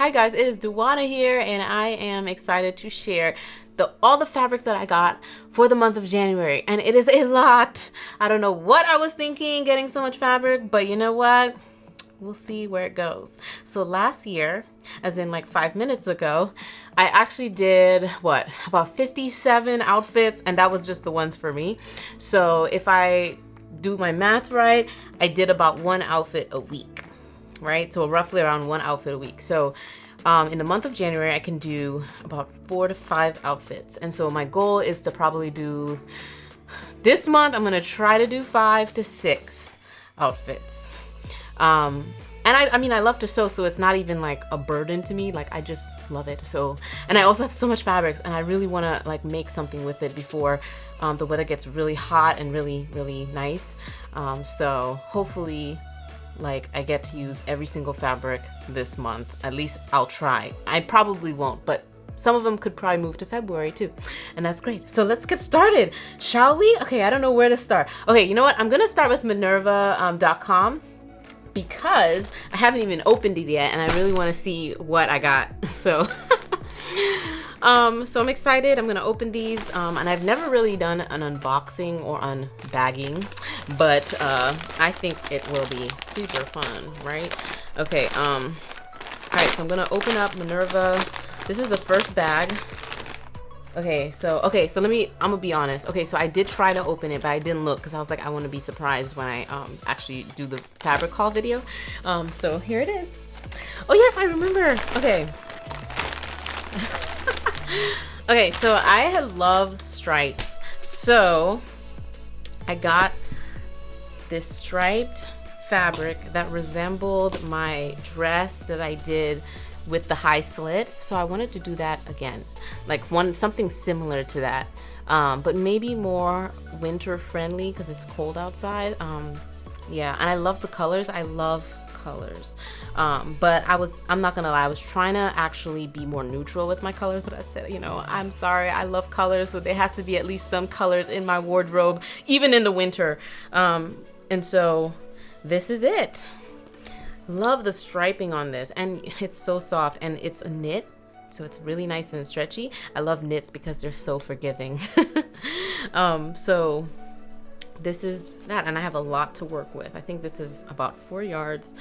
Hi guys, it is Duwana here, and I am excited to share all the fabrics that I got for the month of January, and it is a lot. I don't know what I was thinking getting so much fabric, but you know what? We'll see where it goes. So last year, as in like 5 minutes ago, I actually did about 57 outfits, and that was just the ones for me. So if I do my math right, I did about one outfit a week. Right? So roughly around one outfit a week. So in the month of January, I can do about 4 to 5 outfits. And so my goal is to probably do, this month, I'm going to try to do 5 to 6 outfits. And I mean, I love to sew, so it's not even like a burden to me. Like, I just love it. So, and I also have so much fabrics, and I really want to like make something with it before the weather gets really hot and really, really nice. So hopefully, like, I get to use every single fabric this month. At least I'll try. I probably won't, but some of them could probably move to February too. And that's great. So let's get started, shall we? Okay, I don't know where to start. Okay, you know what? I'm gonna start with Minerva.com because I haven't even opened it yet and I really wanna see what I got. So so I'm excited. I'm gonna open these, and I've never really done an unboxing or unbagging, but I think it will be super fun, right? Okay, all right, so I'm gonna open up Minerva. This is the first bag. Okay, so I'm gonna be honest. Okay, so I did try to open it, but I didn't look because I was like, I want to be surprised when I actually do the fabric haul video. So here it is. Oh yes, I remember. Okay. Okay, so I love stripes. So I got this striped fabric that resembled my dress that I did with the high slit. So I wanted to do that again, like something similar to that, but maybe more winter friendly because it's cold outside. Yeah, and I love the colors. I love colors. But I'm not gonna lie, I was trying to actually be more neutral with my colors, but I said, you know, I'm sorry, I love colors, so there has to be at least some colors in my wardrobe, even in the winter. And so this is it. Love the striping on this, and it's so soft, and it's a knit, so it's really nice and stretchy. I love knits because they're so forgiving. So this is that, and I have a lot to work with. I think this is about 4 yards.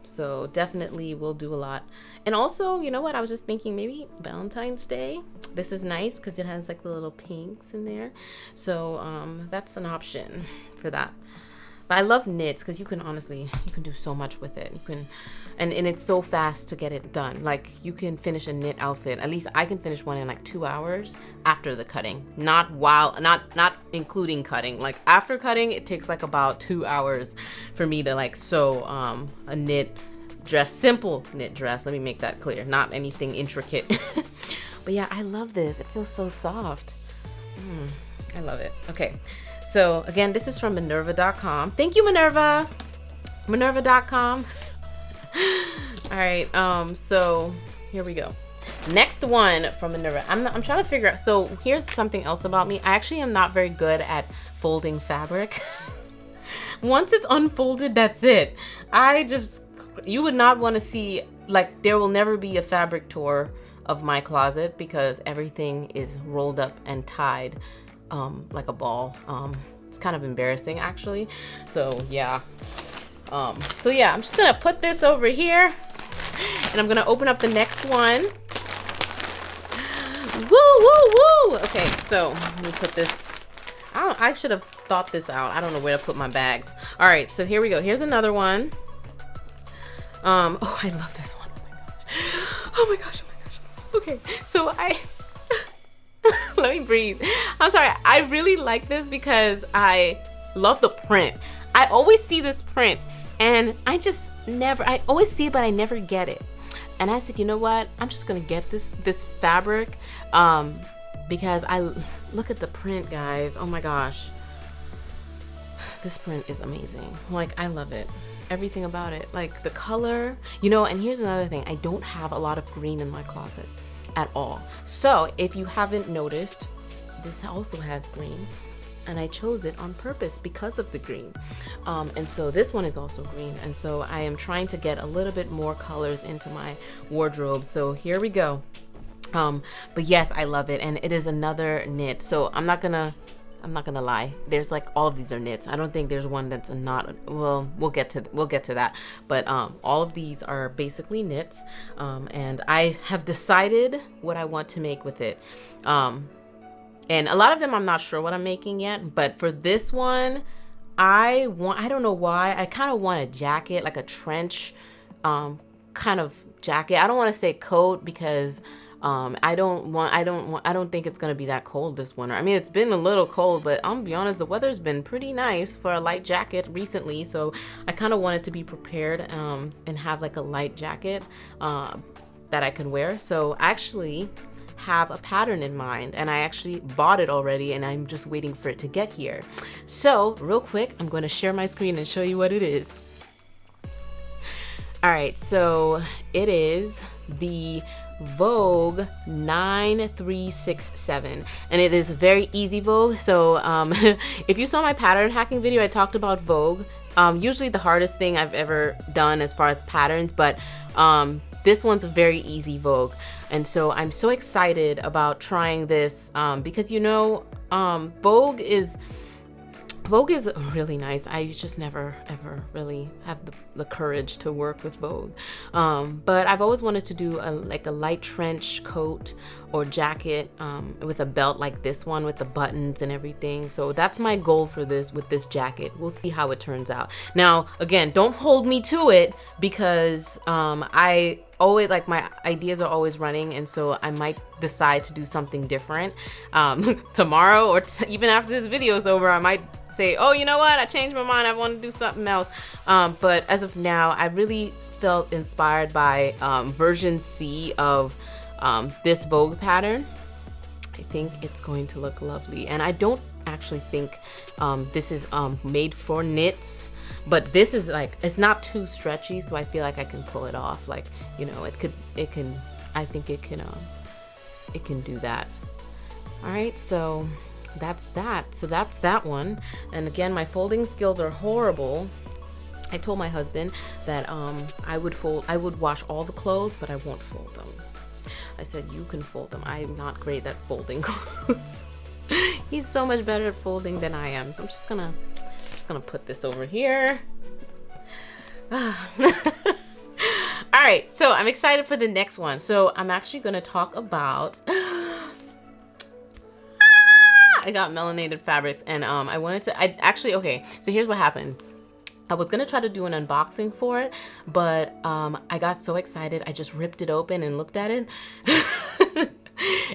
So definitely will do a lot. And also, you know what, I was just thinking maybe Valentine's Day. This is nice because it has like the little pinks in there. So that's an option for that. But I love knits because you can do so much with it. You can, and it's so fast to get it done. Like, you can finish a knit outfit. At least I can finish one in like 2 hours after the cutting. Not including cutting. Like, after cutting, it takes like about 2 hours for me to like sew a knit dress, simple knit dress. Let me make that clear. Not anything intricate. But yeah, I love this. It feels so soft. I love it. Okay. So again, this is from Minerva.com. Thank you, Minerva. Minerva.com. All right. So here we go. Next one from Minerva. I'm trying to figure out. So here's something else about me. I actually am not very good at folding fabric. Once it's unfolded, that's it. You would not want to see, like, there will never be a fabric tour of my closet because everything is rolled up and tied like a ball. It's kind of embarrassing, actually. So yeah, I'm just gonna put this over here, and I'm gonna open up the next one. Woo! Okay, so let me put this. I should have thought this out. I don't know where to put my bags. All right, so here we go. Here's another one. Oh, I love this one. Oh my gosh. Okay, so let me breathe. I'm sorry. I really like this because I love the print. I always see this print and I always see it, but I never get it. And I said, you know what? I'm just going to get this fabric because I look at the print, guys. Oh my gosh. This print is amazing. Like, I love it. Everything about it. Like, the color, you know, and here's another thing. I don't have a lot of green in my closet at all. So if you haven't noticed, this also has green. and I chose it on purpose because of the green. And so this one is also green, and so I am trying to get a little bit more colors into my wardrobe. So here we go. But yes, I love it, and it is another knit. So I'm not gonna lie. There's like, all of these are knits. I don't think there's one that's not. Well, we'll get to that. But all of these are basically knits, and I have decided what I want to make with it. And a lot of them I'm not sure what I'm making yet. But for this one, I don't know why, I kind of want a jacket, like a trench kind of jacket. I don't want to say coat because I don't think it's gonna be that cold this winter. I mean, it's been a little cold, but I'm gonna be honest, the weather's been pretty nice for a light jacket recently. So I kind of wanted to be prepared and have like a light jacket that I can wear. So I actually have a pattern in mind, and I actually bought it already, and I'm just waiting for it to get here. So real quick, I'm going to share my screen and show you what it is. All right, so it is the Vogue 9367, and it is very easy Vogue. So if you saw my pattern hacking video, I talked about Vogue. Usually the hardest thing I've ever done as far as patterns, but this one's a very easy Vogue. And so I'm so excited about trying this because, you know, Vogue is really nice. I just never ever really have the courage to work with Vogue, but I've always wanted to do a light trench coat or jacket with a belt like this one with the buttons and everything. So that's my goal for this with this jacket. We'll see how it turns out. Now again, don't hold me to it because I always, like, my ideas are always running, and so I might decide to do something different tomorrow, or even after this video is over. I might say, oh, you know what, I changed my mind, I want to do something else. But as of now, I really felt inspired by version C of this Vogue pattern. I think it's going to look lovely, and I don't actually think this is made for knits, but this is like, it's not too stretchy, so I feel like I can pull it off. Like, you know, I think it can do that. All right, so that's that. So that's that one. And again, my folding skills are horrible. I told my husband that I would wash all the clothes, but I won't fold them. I said, you can fold them. I'm not great at folding clothes. He's so much better at folding than I am. So I'm just gonna put this over here. All right, so I'm excited for the next one. So I'm actually gonna talk about I got melanated fabrics, and okay, so here's what happened. I was gonna try to do an unboxing for it, but I got so excited I just ripped it open and looked at it.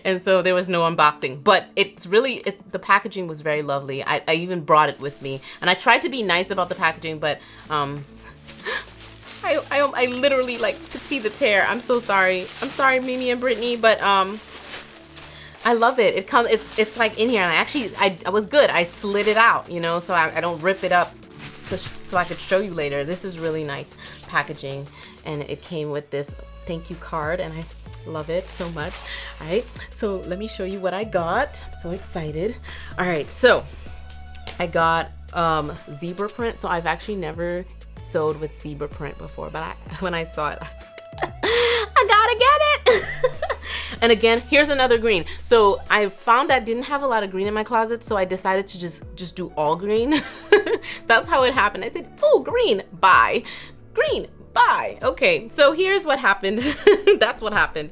And so there was no unboxing, but the packaging was very lovely. I even brought it with me, and I tried to be nice about the packaging, but I literally could see the tear. I'm so sorry. I'm sorry, Mimi and Brittany, but I love it. It's like in here, and I was good. I slid it out, you know, so I don't rip it up so I could show you later. This is really nice packaging, and it came with this thank you card, and I love it so much. All right, so let me show you what I got. I'm so excited. All right, so I got zebra print. So I've actually never sewed with zebra print before, but when I saw it, I was like, I gotta get it. And again, here's another green. So I found I didn't have a lot of green in my closet, so I decided to just do all green. That's how it happened. I said, oh, green, buy. Green, buy. Okay, so here's what happened. That's what happened.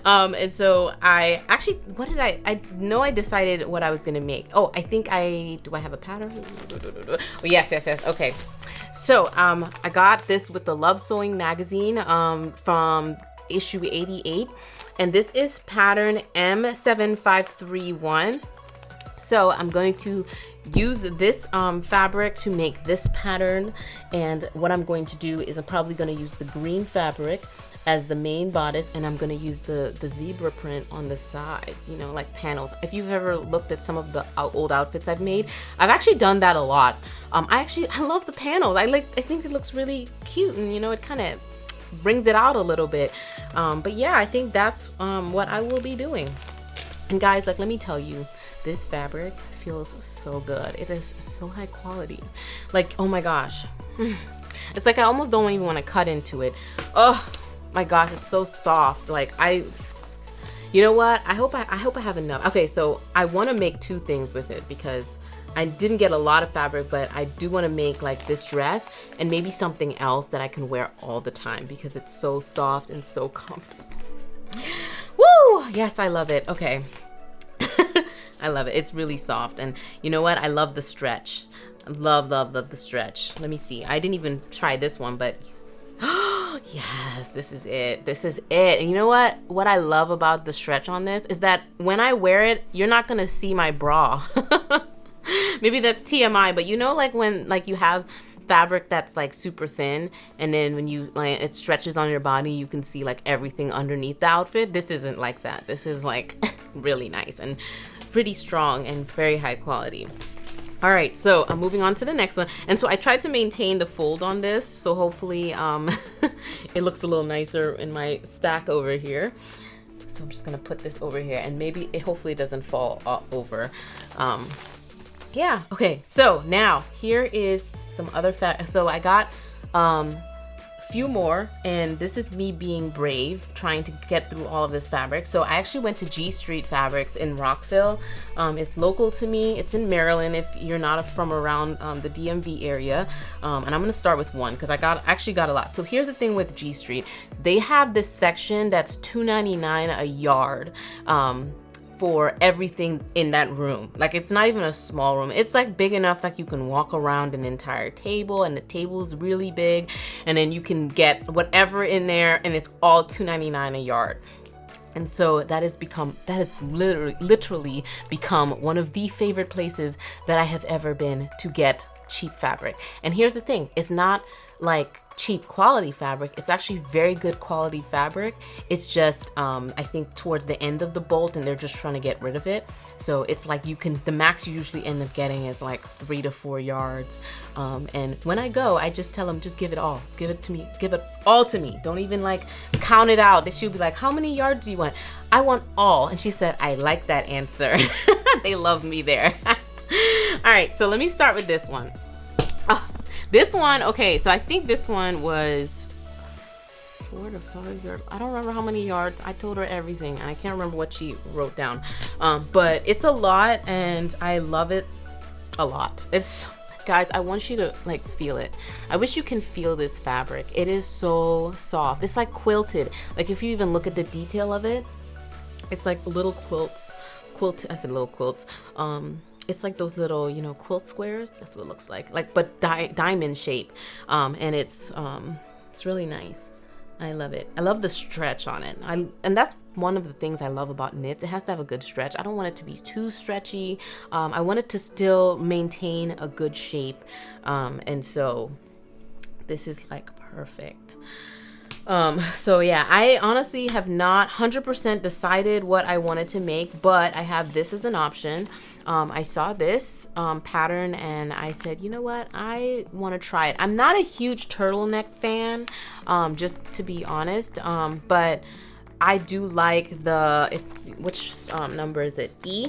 And so I actually, I know I decided what I was gonna make. Oh, I think do I have a pattern? Oh, yes. Okay. So I got this with the Love Sewing magazine from issue 88. And this is pattern M7531. So I'm going to use this fabric to make this pattern. And what I'm going to do is I'm probably going to use the green fabric as the main bodice, and I'm going to use the zebra print on the sides, you know, like panels. If you've ever looked at some of the old outfits I've made, I've actually done that a lot. I love the panels. I think it looks really cute, and you know, it kind of brings it out a little bit. But yeah, I think that's what I will be doing. And guys, let me tell you, This fabric feels so good. It is so high quality. Like, oh my gosh. It's like I almost don't even want to cut into it. Oh my gosh, it's so soft. Like you know what? I hope I have enough. Okay, so I want to make two things with it because I didn't get a lot of fabric, but I do want to make like this dress and maybe something else that I can wear all the time because it's so soft and so comfortable. Woo! Yes, I love it. Okay. I love it. It's really soft. And you know what? I love the stretch. I love the stretch. Let me see. I didn't even try this one, but yes, this is it. This is it. And you know what? What I love about the stretch on this is that when I wear it, you're not going to see my bra. Maybe that's TMI, but you know, like when like you have fabric that's like super thin and then when you like it stretches on your body, you can see like everything underneath the outfit. This isn't like that. This is like really nice and pretty strong and very high quality. All right, so I'm moving on to the next one. And so I tried to maintain the fold on this, so hopefully it looks a little nicer in my stack over here. So I'm just gonna put this over here and maybe it hopefully doesn't fall over. Yeah, okay, so now here is some other so I got a few more, and this is me being brave, trying to get through all of this fabric. So I actually went to G Street Fabrics in Rockville. It's local to me. It's in Maryland if you're not from around the DMV area. And I'm gonna start with one because I actually got a lot. So here's the thing with G Street. They have this section that's $2.99 a yard. For everything in that room. Like it's not even a small room. It's like big enough that you can walk around an entire table, and the table's really big, and then you can get whatever in there, and it's all $2.99 a yard. And so that has literally become one of the favorite places that I have ever been to get cheap fabric. And here's the thing, it's not like cheap quality fabric, it's actually very good quality fabric. It's just I think towards the end of the bolt and they're just trying to get rid of it. So it's like the max you usually end up getting is like 3 to 4 yards. And when I go, I just tell them, just give it all, give it to me, give it all to me. Don't even like count it out. She'll be like, how many yards do you want? I want all. And she said, I like that answer. They love me there. All right, so let me start with this one. This one, okay, so I think this one was 4 to 5 yards. I don't remember how many yards. I told her everything, and I can't remember what she wrote down. But it's a lot, and I love it a lot. It's, guys, I want you to like feel it. I wish you can feel this fabric. It is so soft. It's like quilted. Like if you even look at the detail of it, it's like little quilts. I said little quilts. It's like those little, you know, quilt squares. That's what it looks like but diamond shape. And it's really nice. I love it. I love the stretch on it. And that's one of the things I love about knits. It has to have a good stretch. I don't want it to be too stretchy. I want it to still maintain a good shape. And so this is like perfect. So yeah, I honestly have not 100% decided what I wanted to make, but I have this as an option. I saw this pattern and I said, you know what, I want to try it. I'm not a huge turtleneck fan, just to be honest, but I do like which number is it? E?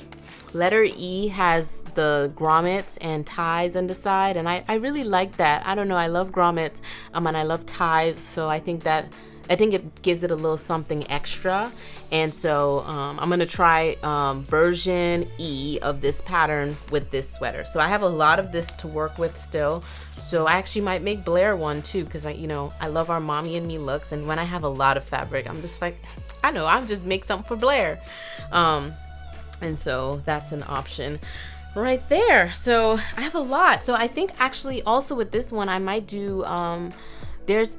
Letter E has the grommets and ties on the side, and I really like that. I don't know, I love grommets and I love ties, so I think it gives it a little something extra. And so I'm gonna try version E of this pattern with this sweater. So I have a lot of this to work with still. So I actually might make Blair one too, because I love our mommy and me looks, and when I have a lot of fabric, I'm just like, I'll just make something for Blair. And so that's an option right there. So I have a lot. So I think actually also with this one, I might do, there's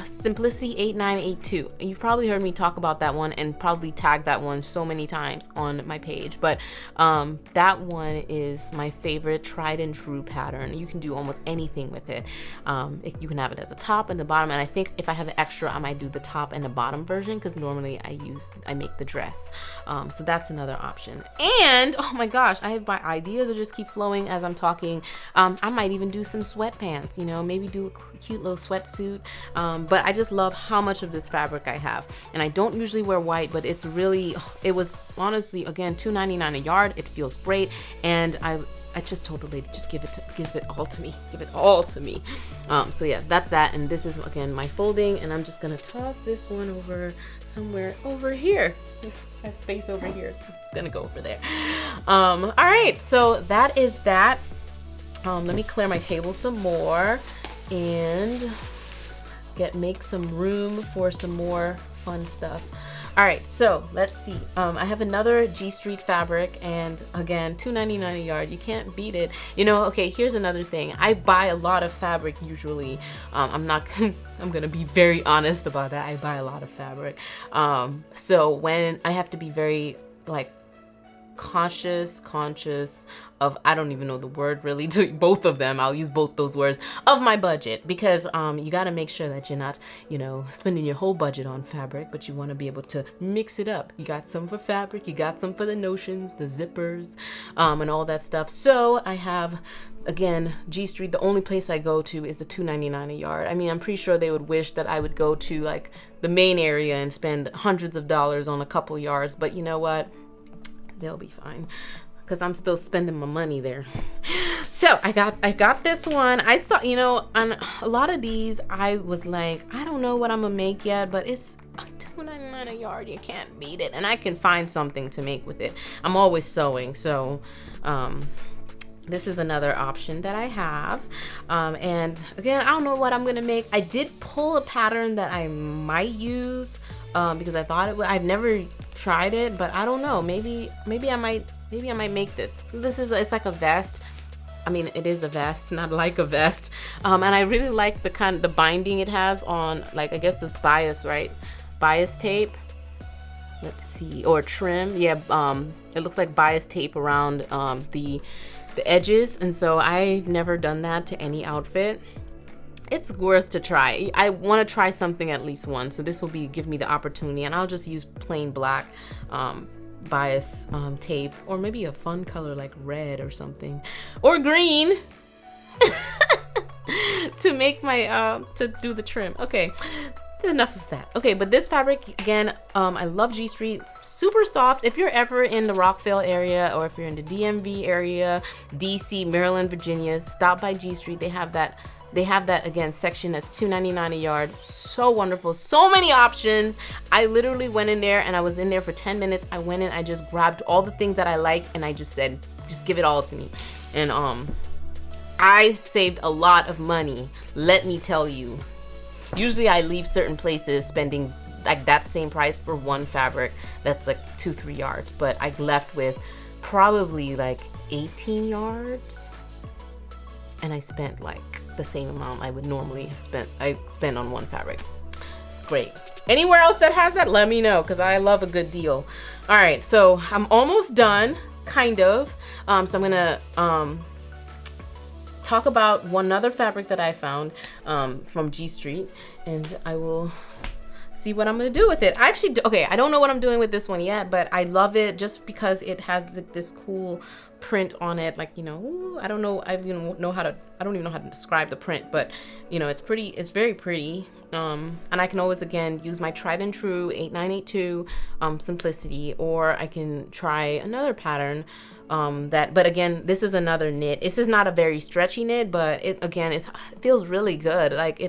Simplicity 8982. And you've probably heard me talk about that one and probably tag that one so many times on my page. But that one is my favorite tried and true pattern. You can do almost anything with it. You can have it as a top and the bottom. And I think if I have an extra, I might do the top and the bottom version because normally I make the dress. So that's another option. And oh my gosh, my ideas are just keep flowing as I'm talking. I might even do some sweatpants, maybe do a cute little sweatsuit suit. But I just love how much of this fabric I have. And I don't usually wear white, but it's really, it was honestly, again, $2.99 a yard. It feels great. And I just told the lady, just give it all to me. Give it all to me. So yeah, that's that. And this is, again, my folding. And I'm just going to toss this one over somewhere over here. I have space over here, so I'm just going to go over there. All right, so that is that. Let me clear my table some more and make some room for some more fun stuff. All right, so let's see. I have another G Street fabric, and again, $2.99 a yard. You can't beat it. You know, okay, here's another thing. I buy a lot of fabric usually. I'm gonna be very honest about that. I buy a lot of fabric. So when I have to be very like conscious of, I don't even know the word really, to both of them, I'll use both those words, of my budget, because you got to make sure that you're not, you know, spending your whole budget on fabric, but you want to be able to mix it up. You got some for fabric, you got some for the notions, the zippers, and all that stuff. So I have, again, G Street, the only place I go to is the $2.99 a yard. I mean, I'm pretty sure they would wish that I would go to like the main area and spend hundreds of dollars on a couple yards, but you know what? They'll be fine, because I'm still spending my money there. So I got this one. I saw, you know, on a lot of these, I was like, I don't know what I'm gonna make yet, but it's $2.99 a yard. You can't beat it, and I can find something to make with it. I'm always sewing, so this is another option that I have. And again, I don't know what I'm gonna make. I did pull a pattern that I might use because I thought it would. I've never tried it, but I don't know. Maybe I might make this. It's like a vest. I mean, it is a vest, not like a vest. And I really like the binding it has on, like, I guess this bias, right? Bias tape. Let's see, or trim. Yeah. It looks like bias tape around the edges, and so I've never done that to any outfit. It's worth to try. I want to try something at least once, so this will give me the opportunity, and I'll just use plain black bias tape, or maybe a fun color like red or something, or green to make my to do the trim. Okay, enough of that. Okay, but this fabric, again, I love G Street. Super soft. If you're ever in the Rockville area, or if you're in the DMV area, DC, Maryland, Virginia, stop by G Street. They have that again section that's $2.99 a yard. So wonderful, so many options. I literally went in there, and I was in there for 10 minutes. I went in, I just grabbed all the things that I liked, and I just said, just give it all to me. And I saved a lot of money, let me tell you. Usually I leave certain places spending like that same price for one fabric that's like 2-3 yards, but I left with probably like 18 yards, and I spent like the same amount I would normally have spent on one fabric. It's great. Anywhere else that has that, let me know, because I love a good deal. All right, so I'm almost done, kind of. So I'm gonna talk about one other fabric that I found from G Street, and I will see what I'm gonna do with it. I don't know what I'm doing with this one yet, but I love it just because it has this cool print on it. Like, you know, I don't even know how to describe the print, but you know, it's pretty. It's very pretty. And I can always, again, use my tried and true 8982 simplicity, or I can try another pattern. But again, this is another knit. This is not a very stretchy knit, but it feels really good. Like,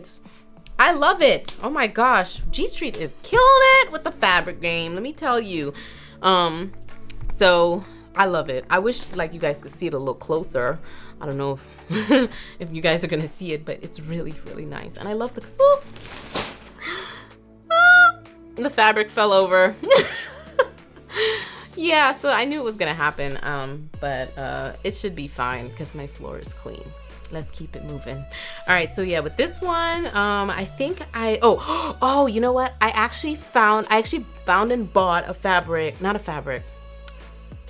I love it. Oh my gosh, G Street is killing it with the fabric game, let me tell you. So I love it. I wish like you guys could see it a little closer. I don't know if if you guys are gonna see it, but it's really, really nice. And I love the fabric fell over. Yeah, so I knew it was gonna happen, but it should be fine because my floor is clean. Let's keep it moving. All right, so yeah, with this one, I think you know what? I actually found and bought a fabric, not a fabric.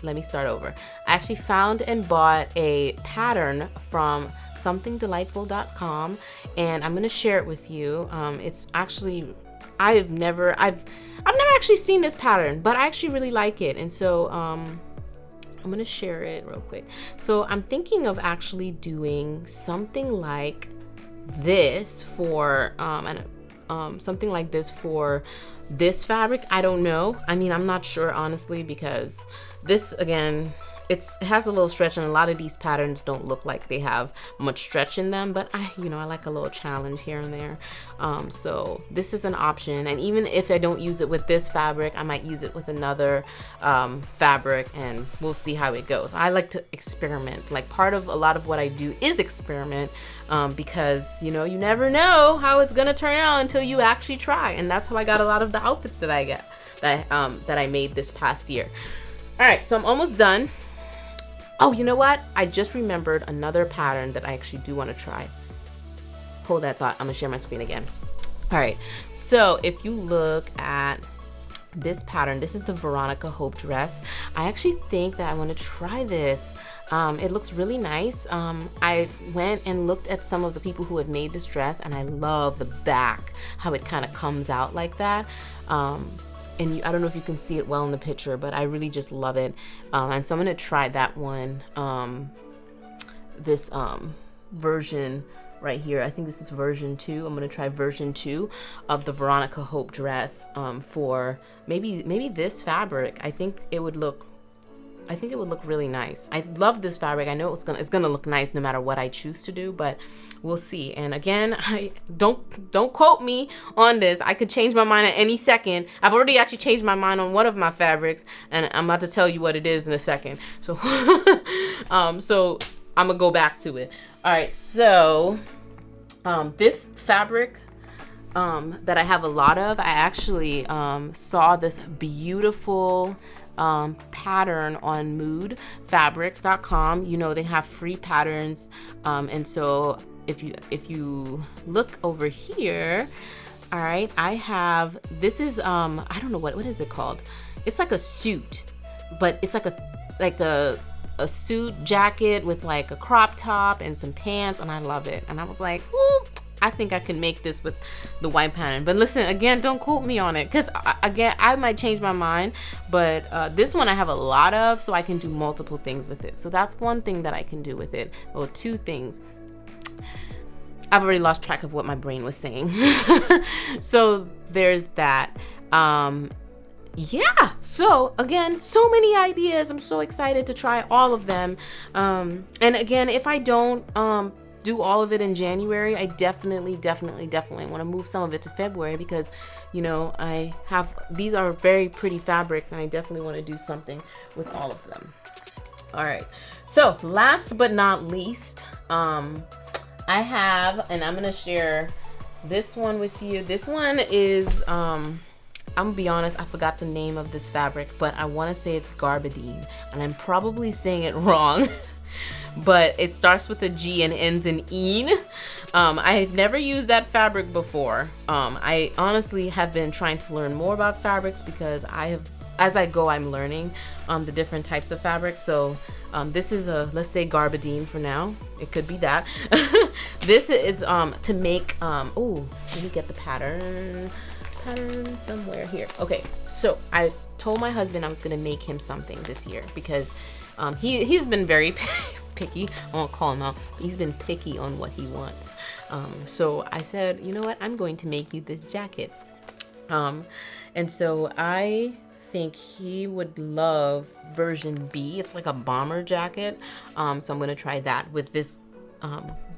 Let me start over. I actually found and bought a pattern from somethingdelightful.com, and I'm gonna share it with you. It's actually, I've never actually seen this pattern, but I actually really like it, and so I'm gonna share it real quick. So I'm thinking of actually doing something like this for something like this for this fabric. I don't know. I mean, I'm not sure honestly, because this, again, it has a little stretch, and a lot of these patterns don't look like they have much stretch in them, but I like a little challenge here and there. So this is an option, and even if I don't use it with this fabric, I might use it with another fabric, and we'll see how it goes. I like to experiment. Like, part of a lot of what I do is experiment, because you never know how it's gonna turn out until you actually try, and that's how I got a lot of the outfits that I get that I made this past year. All right, so I'm almost done. Oh, you know what? I just remembered another pattern that I actually do want to try. Hold that thought. I'm gonna share my screen again. All right, so if you look at this pattern, this is the Veronica Hope dress. I actually think that I want to try this. It looks really nice. I went and looked at some of the people who have made this dress, and I love the back, how it kind of comes out like that. And I don't know if you can see it well in the picture, but I really just love it. And so I'm gonna try that one, this version right here. I think this is version 2. I'm gonna try version 2 of the Veronica Hope dress for maybe this fabric. I think it would look really nice. I love this fabric. I know it's gonna look nice no matter what I choose to do, but we'll see. And again, I don't quote me on this. I could change my mind at any second. I've already actually changed my mind on one of my fabrics, and I'm about to tell you what it is in a second. So so I'm gonna go back to it. All right, so this fabric that I have a lot of, I actually saw this beautiful pattern on moodfabrics.com. They have free patterns, and so if you look over here, all right, I have, this is I don't know what is it called. It's like a suit, but it's like a suit jacket with like a crop top and some pants, and I love it. And I was like, ooh, I think I can make this with the white pattern. But listen, again, don't quote me on it, because again, I might change my mind. But this one I have a lot of, so I can do multiple things with it. So that's one thing that I can do with it. Well, two things. I've already lost track of what my brain was saying. So there's that. Yeah, so again, so many ideas. I'm so excited to try all of them. And again, if I don't do all of it in January, I definitely want to move some of it to February, because these are very pretty fabrics, and I definitely want to do something with all of them. All right, so last but not least, I have, and I'm gonna share this one with you. This one is I'm gonna be honest, I forgot the name of this fabric, but I want to say it's garbadine, and I'm probably saying it wrong. But it starts with a G and ends in een. I've never used that fabric before. I honestly have been trying to learn more about fabrics, because as I go, I'm learning the different types of fabrics. So this is let's say garbadine for now. It could be that. This is to make, oh, let me get the pattern somewhere here. Okay, so I told my husband I was gonna make him something this year, because he's been very picky. I won't call him out. He's been picky on what he wants. So I said, you know what? I'm going to make you this jacket. And so I think he would love version B. It's like a bomber jacket. So I'm gonna try that with this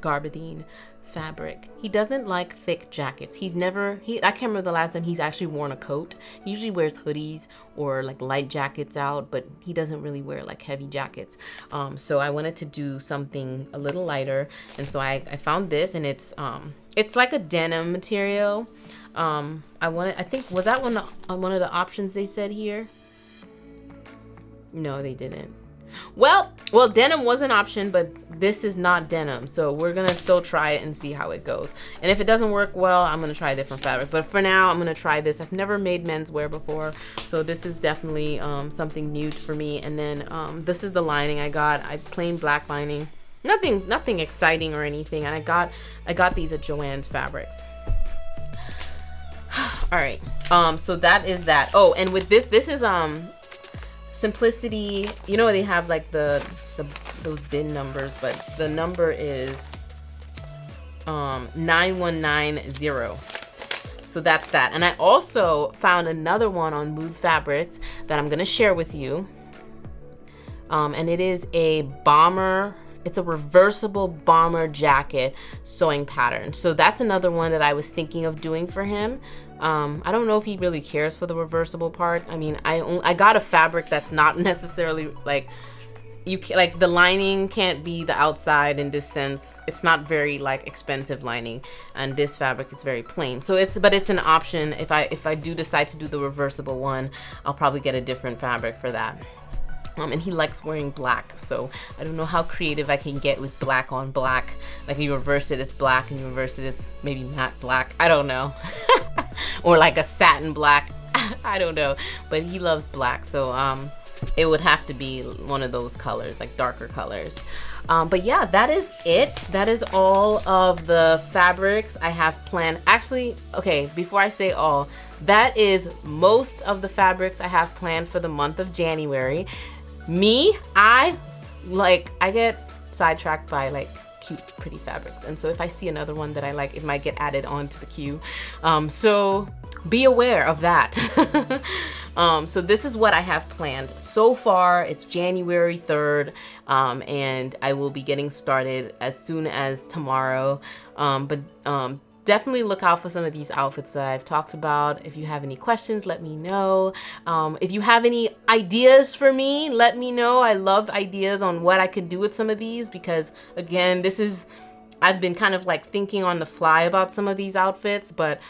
garbadine fabric. He doesn't like thick jackets. I can't remember the last time he's actually worn a coat. He usually wears hoodies or like light jackets out, but he doesn't really wear like heavy jackets. So I wanted to do something a little lighter, and so I found this, and it's like a denim material. I think, was that one of the options they said here? No, they didn't. Well, denim was an option, but this is not denim, so we're gonna still try it and see how it goes. And if it doesn't work well, I'm gonna try a different fabric. But for now, I'm gonna try this. I've never made menswear before, so this is definitely something new for me. And then this is the lining I got. Plain black lining, nothing exciting or anything. And I got these at Joann's Fabrics. All right, so that is that. Oh, and with this is Simplicity. They have like those bin numbers, but the number is 9190. So that's that. And I also found another one on Mood Fabrics that I'm gonna share with you. And it is a bomber. It's a reversible bomber jacket sewing pattern. So that's another one that I was thinking of doing for him. I don't know if he really cares for the reversible part. I mean, I got a fabric that's not necessarily like, like the lining can't be the outside in this sense. It's not very like expensive lining, and this fabric is very plain. So but it's an option. If I do decide to do the reversible one, I'll probably get a different fabric for that. And he likes wearing black, so I don't know how creative I can get with black on black. Like you reverse it, it's black, and you reverse it, it's maybe matte black. I don't know. Or like a satin black. I don't know. But he loves black, so it would have to be one of those colors, like darker colors. But yeah, that is it. That is all of the fabrics I have planned. Actually, okay, before I say all, that is most of the fabrics I have planned for the month of January. I get sidetracked by like cute, pretty fabrics. And so if I see another one that I like, it might get added onto the queue. So be aware of that. So this is what I have planned. So far, it's January 3rd, and I will be getting started as soon as tomorrow. But definitely look out for some of these outfits that I've talked about. If you have any questions, let me know. If you have any ideas for me, let me know. I love ideas on what I could do with some of these, because again, I've been kind of like thinking on the fly about some of these outfits, but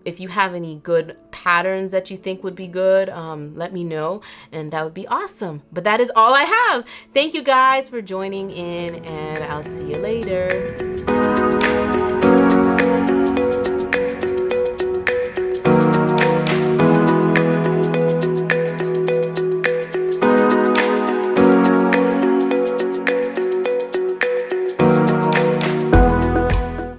if you have any good patterns that you think would be good, let me know, and that would be awesome. But that is all I have. Thank you guys for joining in, and I'll see you later.